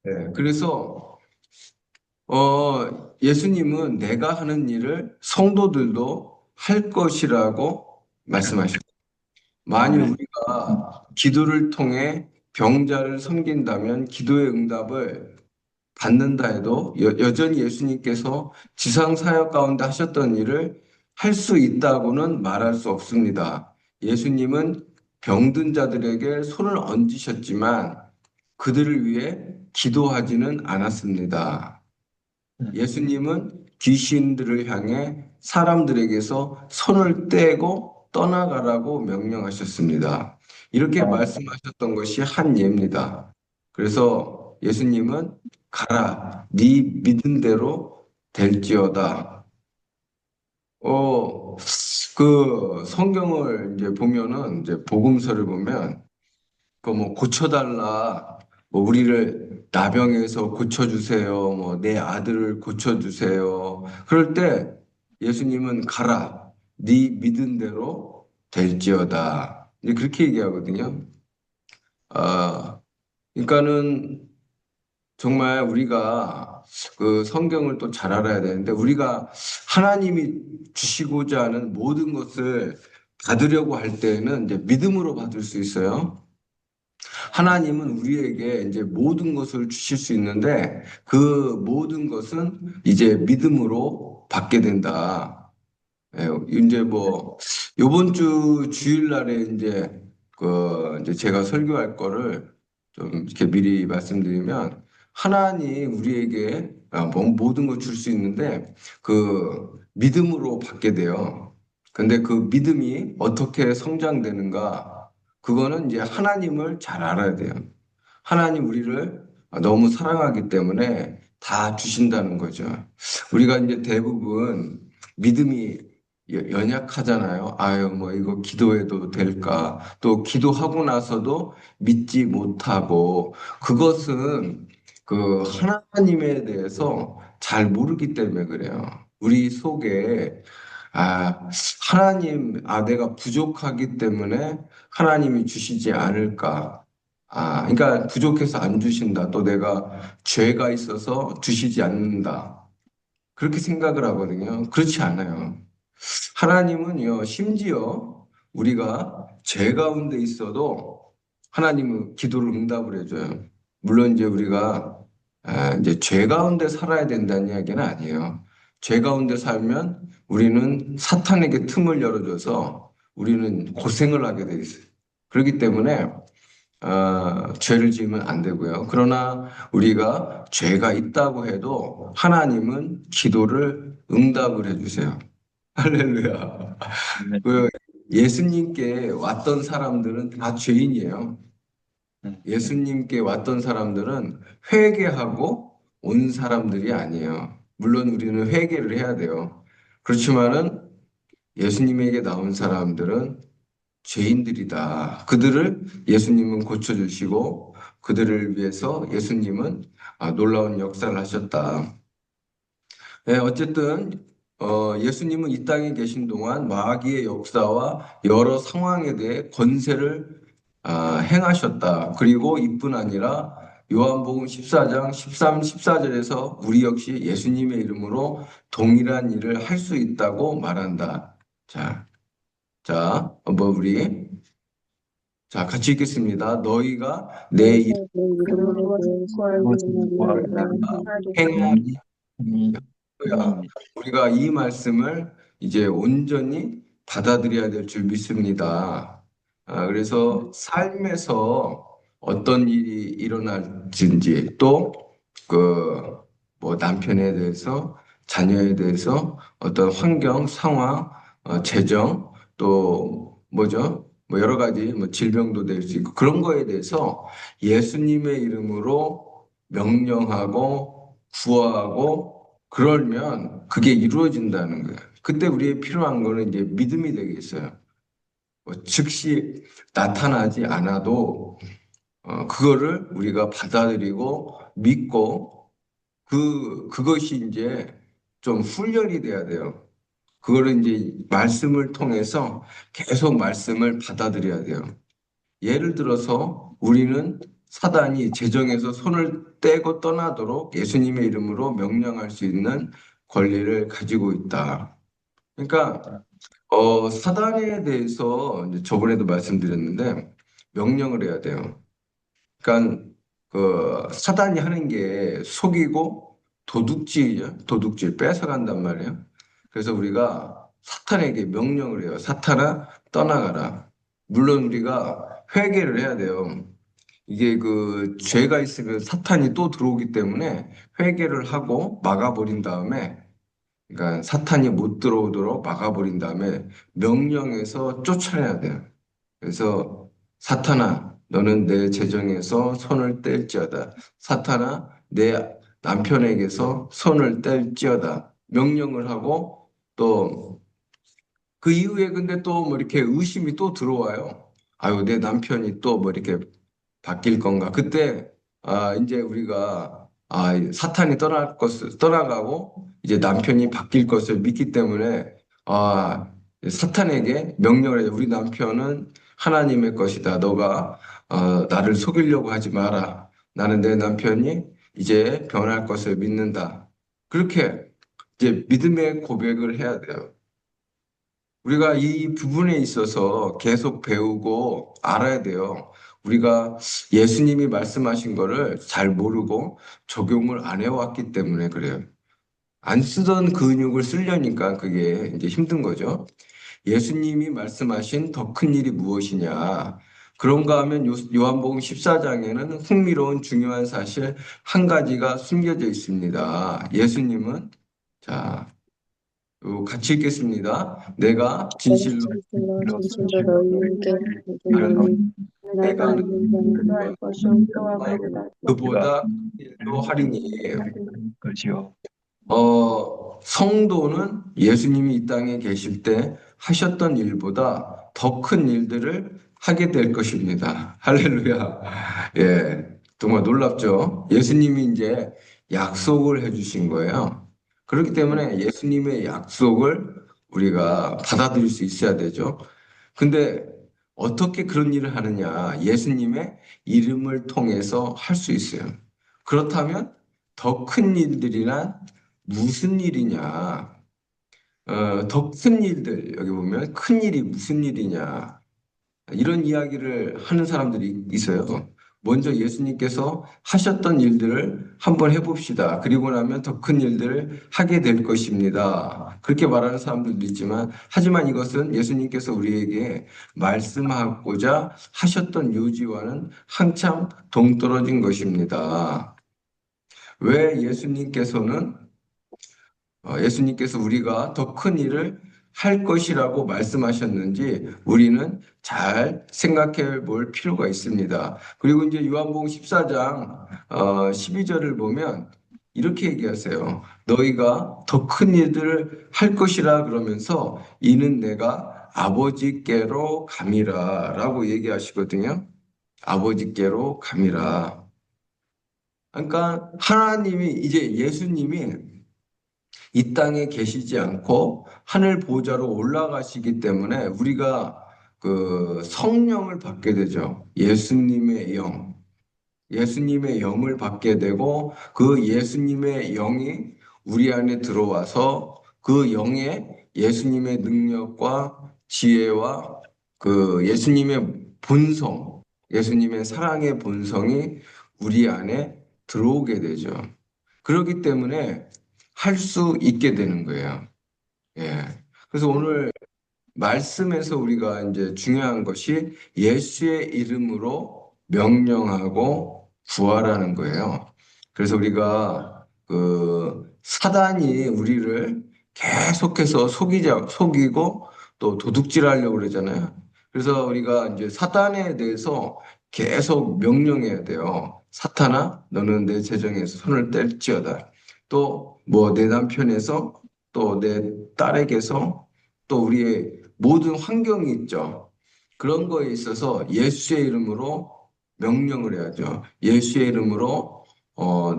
네, 그래서 예수님은 내가 하는 일을 성도들도 할 것이라고 말씀하셨어요. 만일 아멘. 우리가 기도를 통해 병자를 섬긴다면 기도의 응답을 받는다 해도 여전히 예수님께서 지상 사역 가운데 하셨던 일을 할 수 있다고는 말할 수 없습니다. 예수님은 병든 자들에게 손을 얹으셨지만 그들을 위해 기도하지는 않았습니다. 예수님은 귀신들을 향해 사람들에게서 손을 떼고 떠나가라고 명령하셨습니다. 이렇게 말씀하셨던 것이 한 예입니다. 그래서 예수님은 가라, 네 믿은 대로 될지어다. 어, 그 성경을 이제 보면은 이제 복음서를 보면 그 뭐 고쳐달라, 뭐 우리를 나병에서 고쳐주세요, 뭐 내 아들을 고쳐주세요. 그럴 때 예수님은 가라, 네 믿은 대로 될지어다. 이제 그렇게 얘기하거든요. 아, 그러니까는 정말 우리가 그 성경을 또 잘 알아야 되는데 우리가 하나님이 주시고자 하는 모든 것을 받으려고 할 때는 이제 믿음으로 받을 수 있어요. 하나님은 우리에게 이제 모든 것을 주실 수 있는데 그 모든 것은 이제 믿음으로 받게 된다. 예, 이제 뭐 요번 주 주일날에 이제 제가 설교할 거를 좀 이렇게 미리 말씀드리면 하나님 우리에게 모든 걸 줄 수 있는데 그 믿음으로 받게 돼요. 근데 그 믿음이 어떻게 성장되는가? 그거는 이제 하나님을 잘 알아야 돼요. 하나님 우리를 너무 사랑하기 때문에 다 주신다는 거죠. 우리가 이제 대부분 믿음이 연약하잖아요. 아유, 뭐 이거 기도해도 될까? 또 기도하고 나서도 믿지 못하고 그것은 그 하나님에 대해서 잘 모르기 때문에 그래요. 우리 속에 내가 부족하기 때문에 하나님이 주시지 않을까? 그러니까 부족해서 안 주신다. 또 내가 죄가 있어서 주시지 않는다. 그렇게 생각을 하거든요. 그렇지 않아요. 하나님은요, 심지어 우리가 죄 가운데 있어도 하나님은 기도를 응답을 해줘요. 물론 이제 우리가 이제 죄 가운데 살아야 된다는 이야기는 아니에요. 죄 가운데 살면 우리는 사탄에게 틈을 열어줘서 우리는 고생을 하게 돼 있어요. 그렇기 때문에 죄를 지으면 안 되고요. 그러나 우리가 죄가 있다고 해도 하나님은 기도를 응답을 해주세요. 할렐루야. 아멘. 그 예수님께 왔던 사람들은 다 죄인이에요. 음, 예수님께 왔던 사람들은 회개하고 온 사람들이 아니에요. 물론 우리는 회개를 해야 돼요. 그렇지만은 예수님에게 나온 사람들은 죄인들이다. 그들을 예수님은 고쳐주시고 그들을 위해서 예수님은 놀라운 역사를 하셨다. 네, 어쨌든 예수님은 이 땅에 계신 동안 마귀의 역사와 여러 상황에 대해 권세를 행하셨다. 그리고 이뿐 아니라 요한복음 14장 13, 14절에서 우리 역시 예수님의 이름으로 동일한 일을 할 수 있다고 말한다. 자, 한번 우리 같이 읽겠습니다. 너희가 내 이름으로 너희가 내 이름으로 무엇을 무엇을 구하느냐 구하든 하리니 행하리라. 하니 이니니. 우리가 이 말씀을 이제 온전히 받아들여야 될 줄 믿습니다. 그래서 삶에서 어떤 일이 일어날지 또 그 뭐 남편에 대해서 자녀에 대해서 어떤 환경, 상황, 재정 또 뭐죠? 뭐 여러 가지 뭐 질병도 될 수 있고 그런 거에 대해서 예수님의 이름으로 명령하고 구하고 그러면 그게 이루어진다는 거예요. 그때 우리의 필요한 거는 이제 믿음이 되겠어요. 뭐 즉시 나타나지 않아도 그거를 우리가 받아들이고 믿고 그것이 이제 좀 훈련이 돼야 돼요. 그거를 이제 말씀을 통해서 계속 말씀을 받아들여야 돼요. 예를 들어서 우리는 사단이 재정에서 손을 떼고 떠나도록 예수님의 이름으로 명령할 수 있는 권리를 가지고 있다. 그러니까 사단에 대해서 이제 저번에도 말씀드렸는데 명령을 해야 돼요. 그러니까 그 사단이 하는 게 속이고 도둑질이죠. 도둑질 뺏어간단 말이에요. 그래서 우리가 사탄에게 명령을 해요. 사탄아 떠나가라. 물론 우리가 회개를 해야 돼요. 이게 그 죄가 있으면 사탄이 또 들어오기 때문에 회개를 하고 막아버린 다음에 그러니까 사탄이 못 들어오도록 막아버린 다음에 명령해서 쫓아내야 돼요. 그래서 사탄아, 너는 내 재정에서 손을 뗄지어다. 사탄아, 내 남편에게서 손을 뗄지어다. 명령을 하고 또 그 이후에 근데 또 뭐 이렇게 의심이 또 들어와요. 아유, 내 남편이 또 뭐 이렇게 바뀔 건가? 그때 이제 우리가 사탄이 떠나가고 이제 남편이 바뀔 것을 믿기 때문에 사탄에게 명령을 해요. 우리 남편은 하나님의 것이다. 너가 나를 속이려고 하지 마라. 나는 내 남편이 이제 변할 것을 믿는다. 그렇게 이제 믿음의 고백을 해야 돼요. 우리가 이 부분에 있어서 계속 배우고 알아야 돼요. 우리가 예수님이 말씀하신 거를 잘 모르고 적용을 안 해왔기 때문에 그래요. 안 쓰던 근육을 쓰려니까 그게 이제 힘든 거죠. 예수님이 말씀하신 더 큰 일이 무엇이냐? 그런가 하면 요한복음 14장에는 흥미로운 중요한 사실 한 가지가 숨겨져 있습니다. 예수님은 자, 같이 읽겠습니다. 내가 진실로 진실로 너희에게 이르노니 내가 있는 자 알 것이 또한 그보다 큰 일도 하리니. 것이요. 성도는 예수님이 이 땅에 계실 때 하셨던 일보다 더 큰 일들을 하게 될 것입니다. 할렐루야. 예, 정말 놀랍죠? 예수님이 이제 약속을 해주신 거예요. 그렇기 때문에 예수님의 약속을 우리가 받아들일 수 있어야 되죠. 근데 어떻게 그런 일을 하느냐? 예수님의 이름을 통해서 할 수 있어요. 그렇다면 더 큰 일들이란 무슨 일이냐? 더 큰 일들, 여기 보면 큰 일이 무슨 일이냐? 이런 이야기를 하는 사람들이 있어요. 먼저 예수님께서 하셨던 일들을 한번 해봅시다. 그리고 나면 더 큰 일들을 하게 될 것입니다. 그렇게 말하는 사람들도 있지만, 하지만 이것은 예수님께서 우리에게 말씀하고자 하셨던 요지와는 한참 동떨어진 것입니다. 왜 예수님께서 우리가 더 큰 일을 할 것이라고 말씀하셨는지 우리는 잘 생각해 볼 필요가 있습니다. 그리고 이제 요한복음 14장 12절을 보면 이렇게 얘기하세요. 너희가 더 큰 일들을 할 것이라 그러면서 이는 내가 아버지께로 감이라 라고 얘기하시거든요. 아버지께로 감이라. 그러니까 하나님이 이제 예수님이 이 땅에 계시지 않고 하늘 보좌로 올라가시기 때문에 우리가 그 성령을 받게 되죠. 예수님의 영을 받게 되고 그 예수님의 영이 우리 안에 들어와서 그 영에 예수님의 능력과 지혜와 그 예수님의 본성, 예수님의 사랑의 본성이 우리 안에 들어오게 되죠. 그렇기 때문에 할 수 있게 되는 거예요. 예. 그래서 오늘 말씀에서 우리가 이제 중요한 것이 예수의 이름으로 명령하고 구하라는 거예요. 그래서 우리가 그 사단이 우리를 계속해서 속이고 또 도둑질하려고 그러잖아요. 그래서 우리가 이제 사단에 대해서 계속 명령해야 돼요. 사탄아, 너는 내 재정에서 손을 뗄지어다. 또 뭐 내 남편에서 또 내 딸에게서 또 우리의 모든 환경이 있죠. 그런 거에 있어서 예수의 이름으로 명령을 해야죠. 예수의 이름으로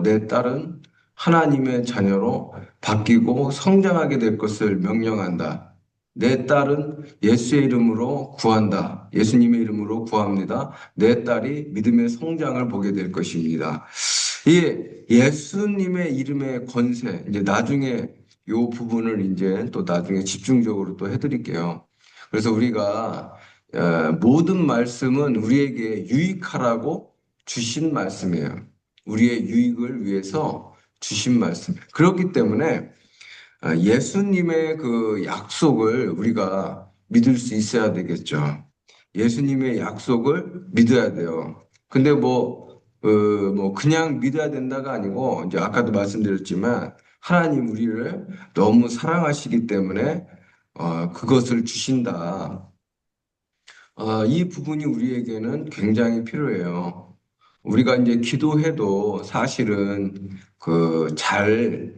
내 딸은 하나님의 자녀로 바뀌고 성장하게 될 것을 명령한다. 내 딸은 예수의 이름으로 구한다. 예수님의 이름으로 구합니다. 내 딸이 믿음의 성장을 보게 될 것입니다. 이 예수님의 이름의 권세, 이제 나중에 이 부분을 이제 또 나중에 집중적으로 또 해드릴게요. 그래서 우리가 모든 말씀은 우리에게 유익하라고 주신 말씀이에요. 우리의 유익을 위해서 주신 말씀. 그렇기 때문에 예수님의 그 약속을 우리가 믿을 수 있어야 되겠죠. 예수님의 약속을 믿어야 돼요. 근데 뭐 그냥 믿어야 된다가 아니고 이제 아까도 말씀드렸지만 하나님 우리를 너무 사랑하시기 때문에 그것을 주신다. 이 부분이 우리에게는 굉장히 필요해요. 우리가 이제 기도해도 사실은 잘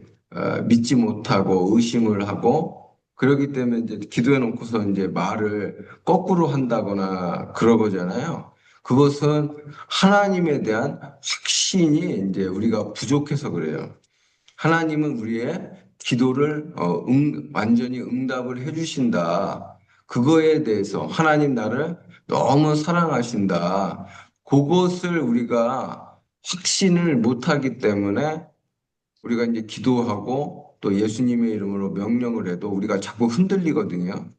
믿지 못하고 의심을 하고 그러기 때문에 이제 기도해 놓고서 이제 말을 거꾸로 한다거나 그러거잖아요. 그것은 하나님에 대한 확신이 이제 우리가 부족해서 그래요. 하나님은 우리의 기도를 완전히 응답을 해주신다. 그거에 대해서 하나님 나를 너무 사랑하신다. 그것을 우리가 확신을 못하기 때문에 우리가 이제 기도하고 또 예수님의 이름으로 명령을 해도 우리가 자꾸 흔들리거든요.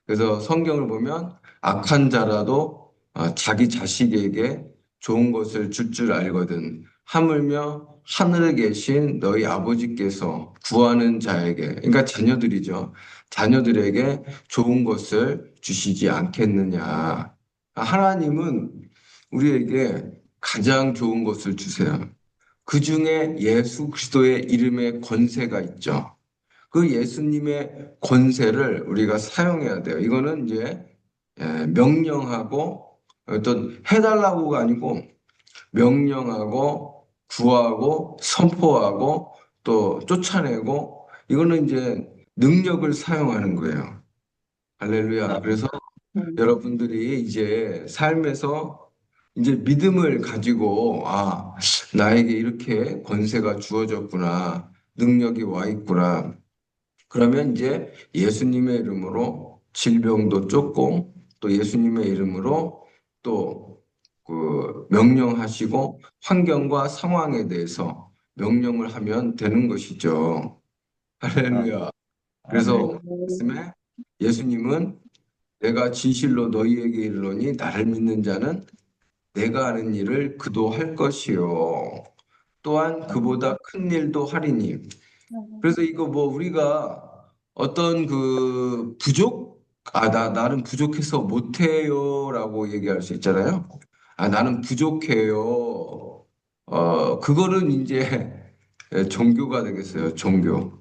그래서 성경을 보면 악한 자라도 자기 자식에게 좋은 것을 줄 알거든. 하물며 하늘에 계신 너희 아버지께서 구하는 자에게, 그러니까 자녀들이죠. 자녀들에게 좋은 것을 주시지 않겠느냐. 하나님은 우리에게 가장 좋은 것을 주세요. 그 중에 예수 그리스도의 이름에 권세가 있죠. 그 예수님의 권세를 우리가 사용해야 돼요. 이거는 이제 명령하고 어떤 해달라고가 아니고 명령하고 구하고 선포하고 또 쫓아내고 이거는 이제 능력을 사용하는 거예요. 할렐루야. 그래서 여러분들이 이제 삶에서 이제 믿음을 가지고 나에게 이렇게 권세가 주어졌구나. 능력이 와 있구나. 그러면 이제 예수님의 이름으로 질병도 쫓고 또 예수님의 이름으로 또 명령하시고 환경과 상황에 대해서 명령을 하면 되는 것이죠. 할렐루야. 그래서 말씀에 예수님은 내가 진실로 너희에게 이르노니 나를 믿는 자는 내가 하는 일을 그도 할 것이요. 또한 그보다 큰 일도 하리니. 그래서 이거 뭐 우리가 어떤 나는 부족해서 못해요라고 얘기할 수 있잖아요. 나는 부족해요. 그거는 이제 종교가 되겠어요. 종교.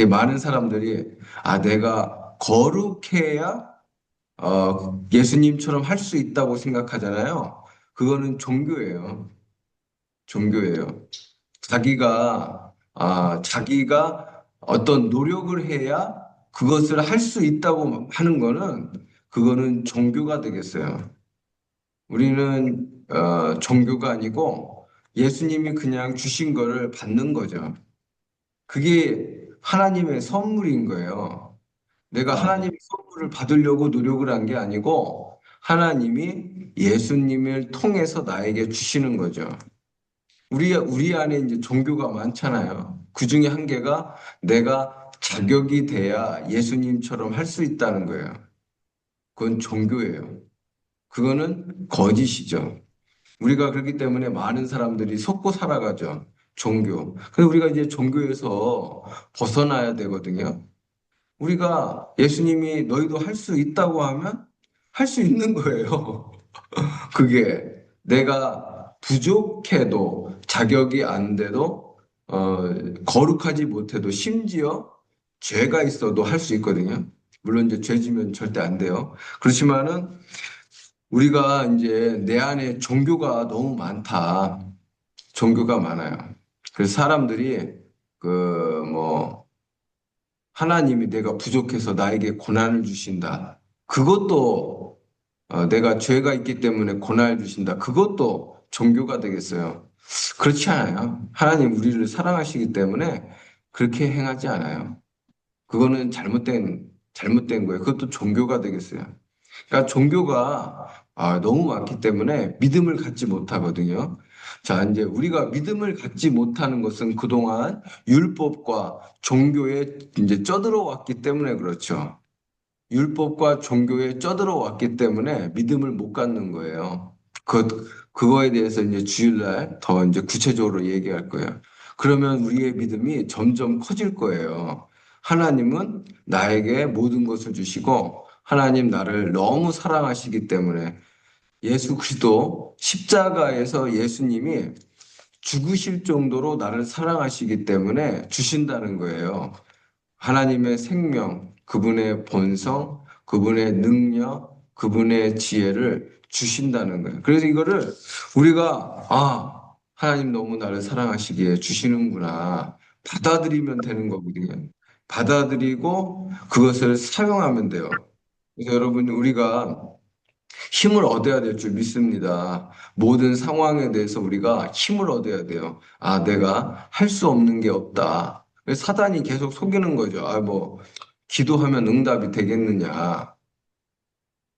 많은 사람들이 내가 거룩해야 예수님처럼 할 수 있다고 생각하잖아요. 그거는 종교예요. 종교예요. 자기가 어떤 노력을 해야 그것을 할 수 있다고 하는 거는 그거는 종교가 되겠어요. 우리는 종교가 아니고 예수님이 그냥 주신 거를 받는 거죠. 그게 하나님의 선물인 거예요. 내가 하나님의 선물을 받으려고 노력을 한 게 아니고 하나님이 예수님을 통해서 나에게 주시는 거죠. 우리 안에 이제 종교가 많잖아요. 그 중에 한 개가 내가 자격이 돼야 예수님처럼 할 수 있다는 거예요. 그건 종교예요. 그거는 거짓이죠. 우리가 그렇기 때문에 많은 사람들이 속고 살아가죠. 종교. 그래서 우리가 이제 종교에서 벗어나야 되거든요. 우리가 예수님이 너희도 할 수 있다고 하면 할 수 있는 거예요. 그게 내가 부족해도 자격이 안 돼도 거룩하지 못해도 심지어 죄가 있어도 할 수 있거든요. 물론 이제 죄 지면 절대 안 돼요. 그렇지만은 우리가 이제 내 안에 종교가 너무 많다. 종교가 많아요. 그래서 사람들이 뭐 하나님이 내가 부족해서 나에게 고난을 주신다. 그것도 내가 죄가 있기 때문에 고난을 주신다. 그것도 종교가 되겠어요. 그렇지 않아요. 하나님 우리를 사랑하시기 때문에 그렇게 행하지 않아요. 그거는 잘못된 거예요. 그것도 종교가 되겠어요. 그러니까 종교가 너무 많기 때문에 믿음을 갖지 못하거든요. 자, 이제 우리가 믿음을 갖지 못하는 것은 그동안 율법과 종교에 이제 쩌들어 왔기 때문에 그렇죠. 율법과 종교에 쩌들어 왔기 때문에 믿음을 못 갖는 거예요. 그거에 대해서 이제 주일날 더 이제 구체적으로 얘기할 거예요. 그러면 우리의 믿음이 점점 커질 거예요. 하나님은 나에게 모든 것을 주시고 하나님 나를 너무 사랑하시기 때문에 예수 그리스도 십자가에서 예수님이 죽으실 정도로 나를 사랑하시기 때문에 주신다는 거예요. 하나님의 생명, 그분의 본성, 그분의 능력, 그분의 지혜를 주신다는 거예요. 그래서 이거를 우리가, 하나님 너무 나를 사랑하시기에 주시는구나. 받아들이면 되는 거거든요. 받아들이고 그것을 사용하면 돼요. 그래서 여러분, 우리가 힘을 얻어야 될 줄 믿습니다. 모든 상황에 대해서 우리가 힘을 얻어야 돼요. 내가 할 수 없는 게 없다. 사단이 계속 속이는 거죠. 기도하면 응답이 되겠느냐.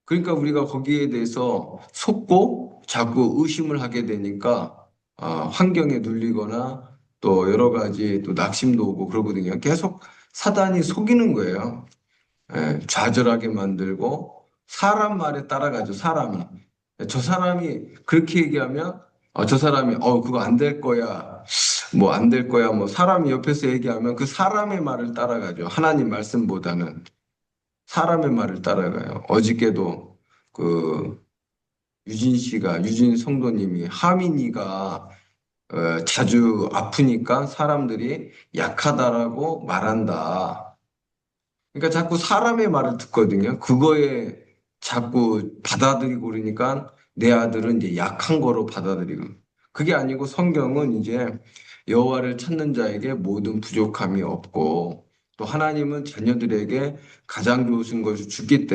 그러니까 우리가 거기에 대해서 속고 자꾸 의심을 하게 되니까, 환경에 눌리거나 또 여러 가지 또 낙심도 오고 그러거든요. 계속 사단이 속이는 거예요. 좌절하게 만들고 사람 말에 따라가죠. 사람이 저 사람이 그렇게 얘기하면 저 사람이 그거 안 될 거야 뭐 안 될 거야 뭐 사람이 옆에서 얘기하면 그 사람의 말을 따라가죠. 하나님 말씀보다는 사람의 말을 따라가요. 어저께도 그 유진 성도님이 하민이가 자주 아프니까 사람들이 약하다라고 말한다. 그러니까 자꾸 사람의 말을 듣거든요. 그거에 자꾸 받아들이고 그러니까 내 아들은 이제 약한 거로 받아들이고. 그게 아니고 성경은 이제 여호와를 찾는 자에게 모든 부족함이 없고 또 하나님은 자녀들에게 가장 좋으신 것을 주기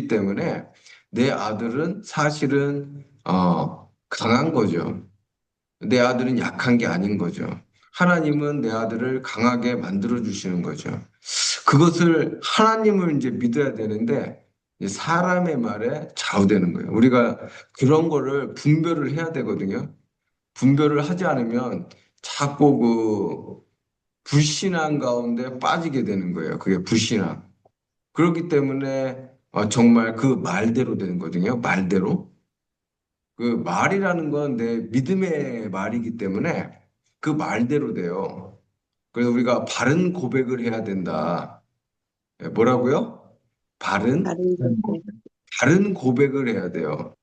때문에 내 아들은 사실은 강한 거죠. 내 아들은 약한 게 아닌 거죠. 하나님은 내 아들을 강하게 만들어 주시는 거죠. 그것을 하나님을 이제 믿어야 되는데 이제 사람의 말에 좌우되는 거예요. 우리가 그런 거를 분별을 해야 되거든요. 분별을 하지 않으면 자꾸 그 불신앙 가운데 빠지게 되는 거예요. 그게 불신앙. 그렇기 때문에 정말 그 말대로 되는 거거든요. 말대로. 그 말이라는 건 내 믿음의 말이기 때문에 그 말대로 돼요. 그래서 우리가 바른 고백을 해야 된다. 뭐라고요? 바른, 다른 곳에 바른 고백을 해야 돼요.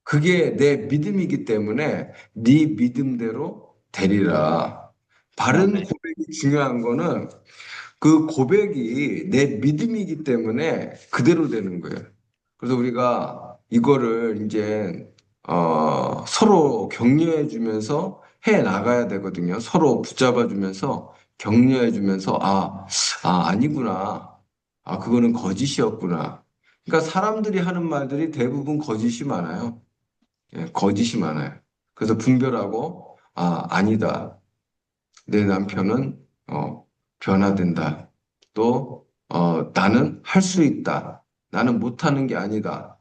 그게 내 믿음이기 때문에 네 믿음대로 되리라. 바른 고백이 중요한 거는 그 고백이 내 믿음이기 때문에 그대로 되는 거예요. 그래서 우리가 이거를 이제 서로 격려해 주면서 해 나가야 되거든요. 서로 붙잡아 주면서 격려해 주면서 아니구나. 그거는 거짓이었구나. 그러니까 사람들이 하는 말들이 대부분 거짓이 많아요. 예, 거짓이 많아요. 그래서 분별하고 아니다. 내 남편은 변화된다. 또 나는 할 수 있다. 나는 못하는 게 아니다.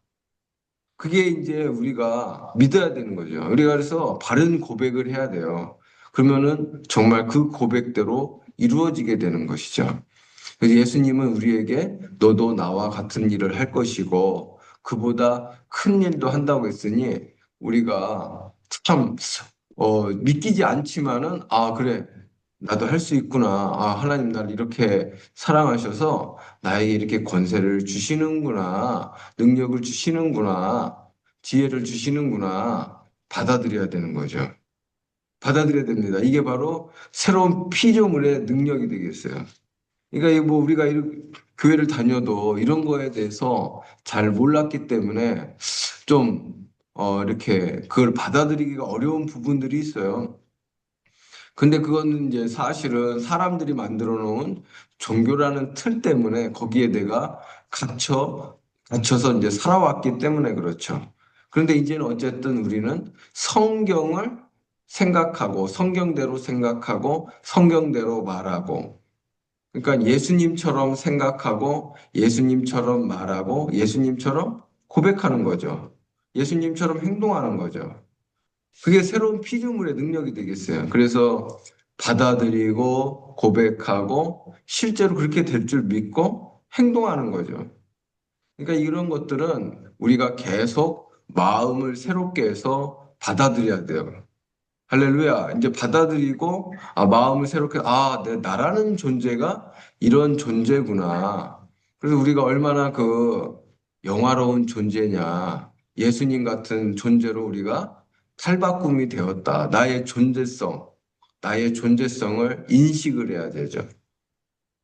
그게 이제 우리가 믿어야 되는 거죠. 우리가 그래서 바른 고백을 해야 돼요. 그러면은 정말 그 고백대로 이루어지게 되는 것이죠. 그래서 예수님은 우리에게 너도 나와 같은 일을 할 것이고 그보다 큰 일도 한다고 했으니 우리가 참 믿기지 않지만은 그래 나도 할 수 있구나. 하나님 나를 이렇게 사랑하셔서 나에게 이렇게 권세를 주시는구나. 능력을 주시는구나. 지혜를 주시는구나. 받아들여야 되는 거죠. 받아들여야 됩니다. 이게 바로 새로운 피조물의 능력이 되겠어요. 그러니까 이뭐 우리가 교회를 다녀도 이런 거에 대해서 잘 몰랐기 때문에 좀 이렇게 그걸 받아들이기가 어려운 부분들이 있어요. 근데 그거는 이제 사실은 사람들이 만들어 놓은 종교라는 틀 때문에 거기에 내가 갇혀서 이제 살아왔기 때문에 그렇죠. 그런데 이제는 어쨌든 우리는 성경을 생각하고 성경대로 생각하고 성경대로 말하고 그러니까 예수님처럼 생각하고 예수님처럼 말하고 예수님처럼 고백하는 거죠. 예수님처럼 행동하는 거죠. 그게 새로운 피조물의 능력이 되겠어요. 그래서 받아들이고 고백하고 실제로 그렇게 될 줄 믿고 행동하는 거죠. 그러니까 이런 것들은 우리가 계속 마음을 새롭게 해서 받아들여야 돼요. 할렐루야. 이제 받아들이고, 마음을 새롭게, 나라는 존재가 이런 존재구나. 그래서 우리가 얼마나 그 영화로운 존재냐. 예수님 같은 존재로 우리가 탈바꿈이 되었다. 나의 존재성을 인식을 해야 되죠.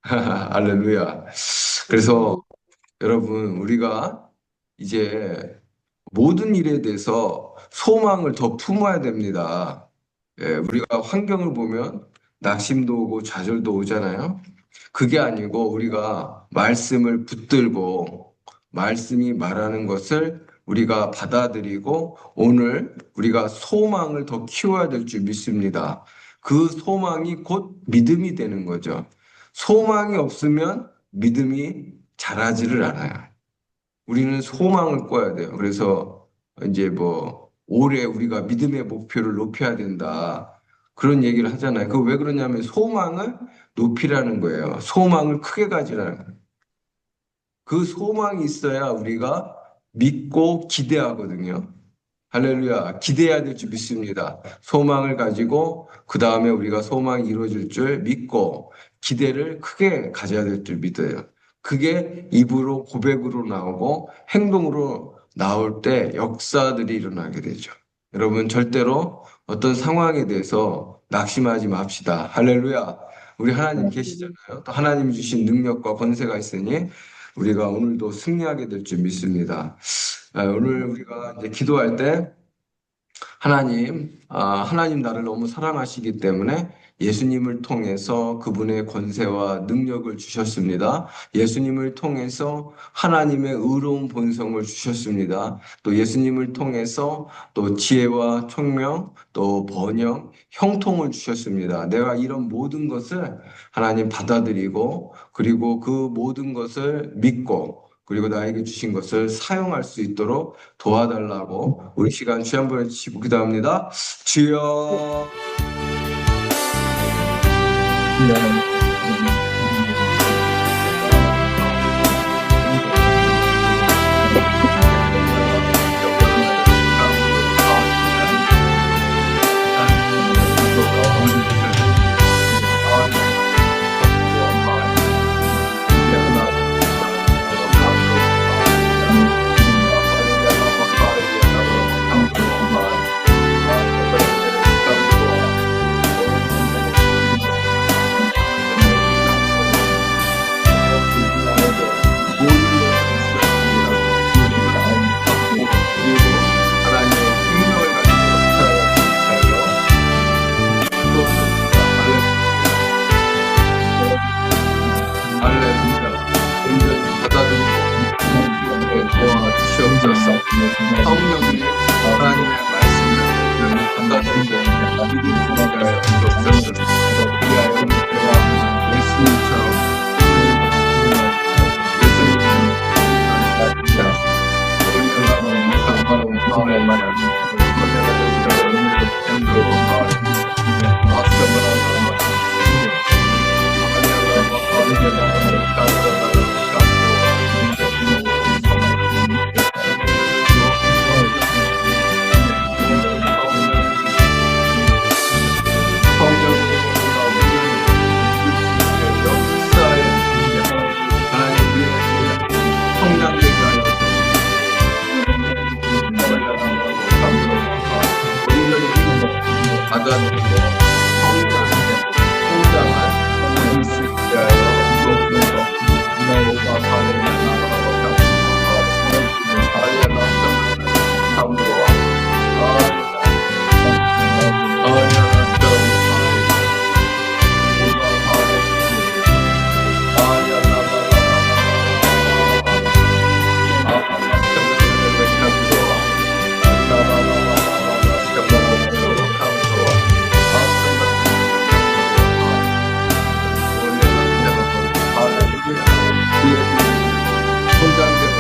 할렐루야. 그래서 여러분, 우리가 이제 모든 일에 대해서 소망을 더 품어야 됩니다. 우리가 환경을 보면 낙심도 오고 좌절도 오잖아요. 그게 아니고 우리가 말씀을 붙들고 말씀이 말하는 것을 우리가 받아들이고 오늘 우리가 소망을 더 키워야 될 줄 믿습니다. 그 소망이 곧 믿음이 되는 거죠. 소망이 없으면 믿음이 자라지를 않아요. 우리는 소망을 꿔야 돼요. 그래서 이제 올해 우리가 믿음의 목표를 높여야 된다. 그런 얘기를 하잖아요. 그 왜 그러냐면 소망을 높이라는 거예요. 소망을 크게 가지라는 거예요. 그 소망이 있어야 우리가 믿고 기대하거든요. 할렐루야. 기대해야 될 줄 믿습니다. 소망을 가지고 그 다음에 우리가 소망이 이루어질 줄 믿고 기대를 크게 가져야 될 줄 믿어요. 그게 입으로 고백으로 나오고 행동으로 나올 때 역사들이 일어나게 되죠. 여러분 절대로 어떤 상황에 대해서 낙심하지 맙시다. 할렐루야. 우리 하나님 계시잖아요. 또 하나님이 주신 능력과 권세가 있으니 우리가 오늘도 승리하게 될 줄 믿습니다. 오늘 우리가 이제 기도할 때 하나님 나를 너무 사랑하시기 때문에 예수님을 통해서 그분의 권세와 능력을 주셨습니다. 예수님을 통해서 하나님의 의로운 본성을 주셨습니다. 또 예수님을 통해서 또 지혜와 총명, 또 번영, 형통을 주셨습니다. 내가 이런 모든 것을 하나님 받아들이고 그리고 그 모든 것을 믿고 그리고 나에게 주신 것을 사용할 수 있도록 도와달라고 우리 시간 주여 한번 해주시고 기도합니다. 주여 성령님 하나님의 말씀을 받아들이고 믿음을 가져야 주옵소서. 우리하여 예수님처럼 받아들이고